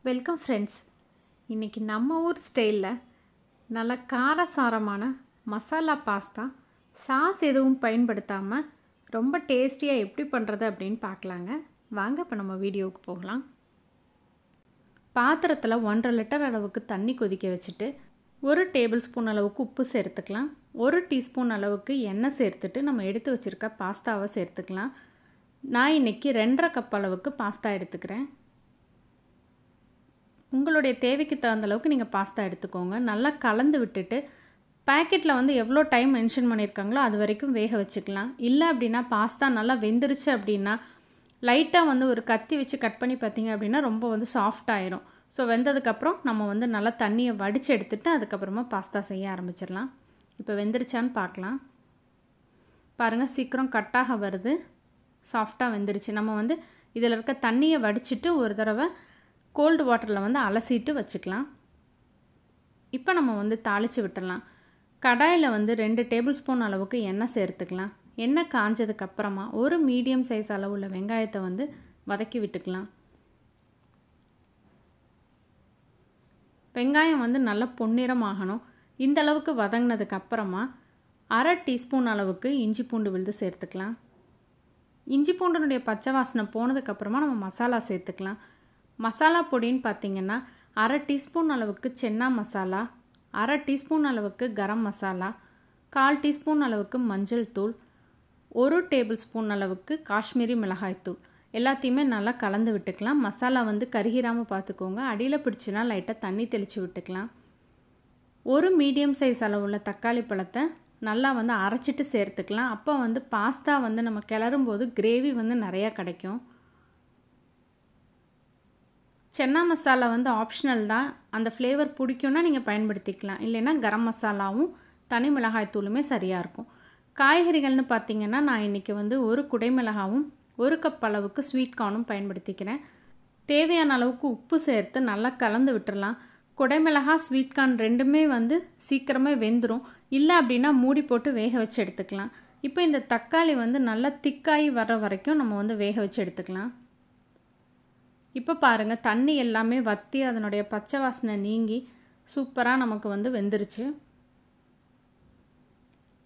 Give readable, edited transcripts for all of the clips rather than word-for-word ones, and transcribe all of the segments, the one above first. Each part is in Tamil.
Welcome friends. இன்றைக்கி நம்ம ஊர் ஸ்டைலில் நல்ல காரசாரமான மசாலா பாஸ்தா சாஸ் எதுவும் பயன்படுத்தாமல் ரொம்ப டேஸ்டியாக எப்படி பண்ணுறது அப்படின்னு பார்க்கலாங்க. வாங்க இப்போ நம்ம வீடியோவுக்கு போகலாம். பாத்திரத்தில் 1.5 லிட்டர் அளவுக்கு தண்ணி கொதிக்க வச்சுட்டு 1 டேபிள் ஸ்பூன் அளவுக்கு உப்பு சேர்த்துக்கலாம். 1 டீஸ்பூன் அளவுக்கு எண்ணெய் சேர்த்துட்டு நம்ம எடுத்து வச்சுருக்க பாஸ்தாவை சேர்த்துக்கலாம். நான் இன்றைக்கி 2.5 கப் அளவுக்கு பாஸ்தா எடுத்துக்கிறேன். உங்களுடைய தேவைக்கு தகுந்த அளவுக்கு நீங்கள் பாஸ்தா எடுத்துக்கோங்க. நல்லா கலந்து விட்டுட்டு பேக்கெட்டில் எவ்வளோ டைம் மென்ஷன் பண்ணியிருக்காங்களோ அது வரைக்கும் வேக வச்சுக்கலாம். இல்லை அப்படின்னா பாஸ்தா நல்லா வெந்துருச்சு அப்படின்னா லைட்டாக ஒரு கத்தி வச்சு கட் பண்ணி பார்த்தீங்க அப்படின்னா ரொம்ப சாஃப்ட் ஆயிரும். ஸோ வெந்ததுக்கப்புறம் நம்ம நல்லா தண்ணியை வடித்து எடுத்துகிட்டு அதுக்கப்புறமா பாஸ்தா செய்ய ஆரம்பிச்சிடலாம். இப்போ வெந்துருச்சான்னு பார்க்கலாம். பாருங்கள், சீக்கிரம் கட்டாக வருது, சாஃப்டாக வெந்துருச்சு. நம்ம இதில் இருக்க தண்ணியை வடிச்சிட்டு ஒரு தடவை கோல்டு வாட்டரில் அலசிட்டு வச்சுக்கலாம். இப்போ நம்ம தாளித்து விட்டுடலாம். கடாயில் 2 டேபிள் ஸ்பூன் அளவுக்கு எண்ணெய் சேர்த்துக்கலாம். எண்ணெய் காஞ்சதுக்கப்புறமா ஒரு மீடியம் சைஸ் அளவுள்ள வெங்காயத்தை வதக்கி விட்டுக்கலாம். வெங்காயம் நல்லா பொன்னிறம் ஆகணும். இந்த அளவுக்கு வதங்கினதுக்கப்புறமா 1/2 டீஸ்பூன் அளவுக்கு இஞ்சி பூண்டு விழுது சேர்த்துக்கலாம். இஞ்சி பூண்டினுடைய பச்சை வாசனை போனதுக்கப்புறமா நம்ம மசாலா சேர்த்துக்கலாம். மசாலா பொடின்னு பார்த்திங்கன்னா 1/2 டீஸ்பூன் அளவுக்கு சென்னா மசாலா, 1/2 டீஸ்பூன் அளவுக்கு கரம் மசாலா, 1/4 டீஸ்பூன் அளவுக்கு மஞ்சள் தூள், 1 டேபிள் ஸ்பூன் அளவுக்கு காஷ்மீரி மிளகாய்த்தூள் எல்லாத்தையுமே நல்லா கலந்து விட்டுக்கலாம். மசாலா கருகிராமல் பார்த்துக்கோங்க. அடியில் பிடிச்சினா லைட்டாக தண்ணி தெளித்து விட்டுக்கலாம். ஒரு மீடியம் சைஸ் அளவுள்ள தக்காளி பழத்தை நல்லா அரைச்சிட்டு சேர்த்துக்கலாம். அப்போ பாஸ்தா நம்ம கிளறும்போது கிரேவி நிறையா கிடைக்கும். சென்னா மசாலா ஆப்ஷனல் தான். அந்த ஃப்ளேவர் பிடிக்கும்னா நீங்கள் பயன்படுத்திக்கலாம். இல்லைன்னா கரம் மசாலாவும் தனி மிளகாய் தூளுமே சரியாக இருக்கும். காய்கறிகள்னு பார்த்திங்கன்னா நான் இன்றைக்கி 1 குடைமிளகாவும் 1 கப் அளவுக்கு ஸ்வீட் கார்னும் பயன்படுத்திக்கிறேன். தேவையான அளவுக்கு உப்பு சேர்த்து நல்லா கலந்து விட்டுடலாம். குடைமிளகா ஸ்வீட் கார்ன் ரெண்டுமே சீக்கிரமே வெந்துடும். இல்லை அப்படின்னா மூடி போட்டு வேக வச்சு எடுத்துக்கலாம். இப்போ இந்த தக்காளி நல்லா திக்காகி வர்ற வரைக்கும் நம்ம வேக வச்சு எடுத்துக்கலாம். இப்போ பாருங்கள், தண்ணி எல்லாமே வற்றி அதனுடைய பச்சை வாசனை நீங்கி சூப்பராக நமக்கு வெந்துருச்சு.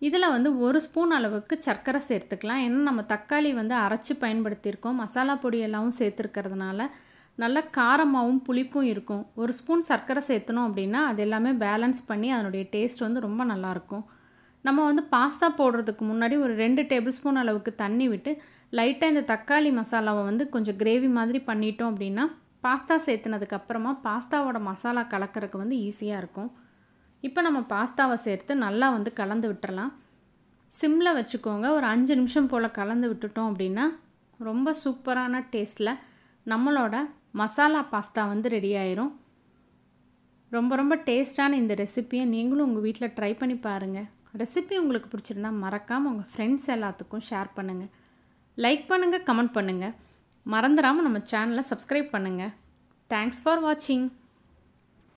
இதில் 1 ஸ்பூன் அளவுக்கு சர்க்கரை சேர்த்துக்கலாம். ஏன்னா நம்ம தக்காளி அரைச்சி பயன்படுத்தியிருக்கோம். மசாலா பொடி எல்லாமும் சேர்த்துருக்கிறதுனால நல்ல காரமாகவும் புளிப்பும் இருக்கும். 1 ஸ்பூன் சர்க்கரை சேர்த்தணும் அப்படின்னா அது எல்லாமே பேலன்ஸ் பண்ணி அதனுடைய டேஸ்ட் ரொம்ப நல்லாயிருக்கும். நம்ம பாஸ்தா போடுறதுக்கு முன்னாடி ஒரு 2 டேபிள் ஸ்பூன் அளவுக்கு தண்ணி விட்டு லைட்டாக இந்த தக்காளி மசாலாவை கொஞ்சம் கிரேவி மாதிரி பண்ணிட்டோம் அப்படின்னா பாஸ்தா சேர்த்துனதுக்கப்புறமா பாஸ்தாவோட மசாலா கலக்கிறதுக்கு ஈஸியாக இருக்கும். இப்போ நம்ம பாஸ்தாவை சேர்த்து நல்லா கலந்து விட்டுறலாம். சிம்மில் வச்சுக்கோங்க. ஒரு 5 நிமிஷம் போல் கலந்து விட்டுட்டோம் அப்படின்னா ரொம்ப சூப்பரான டேஸ்ட்டில் நம்மளோட மசாலா பாஸ்தா ரெடி ஆயிரும். ரொம்ப டேஸ்டான இந்த ரெசிப்பியை நீங்களும் உங்கள் வீட்டில் ட்ரை பண்ணி பாருங்கள். ரெசிபி உங்களுக்கு பிடிச்சிருந்தா மறக்காமல் உங்கள் ஃப்ரெண்ட்ஸ் எல்லாத்துக்கும் ஷேர் பண்ணுங்கள். லைக் பண்ணுங்கள், கமெண்ட் பண்ணுங்கள். மறந்துடாமல் நம்ம சேனலை சப்ஸ்கிரைப் பண்ணுங்கள். தேங்க்ஸ் ஃபார் வாட்சிங்.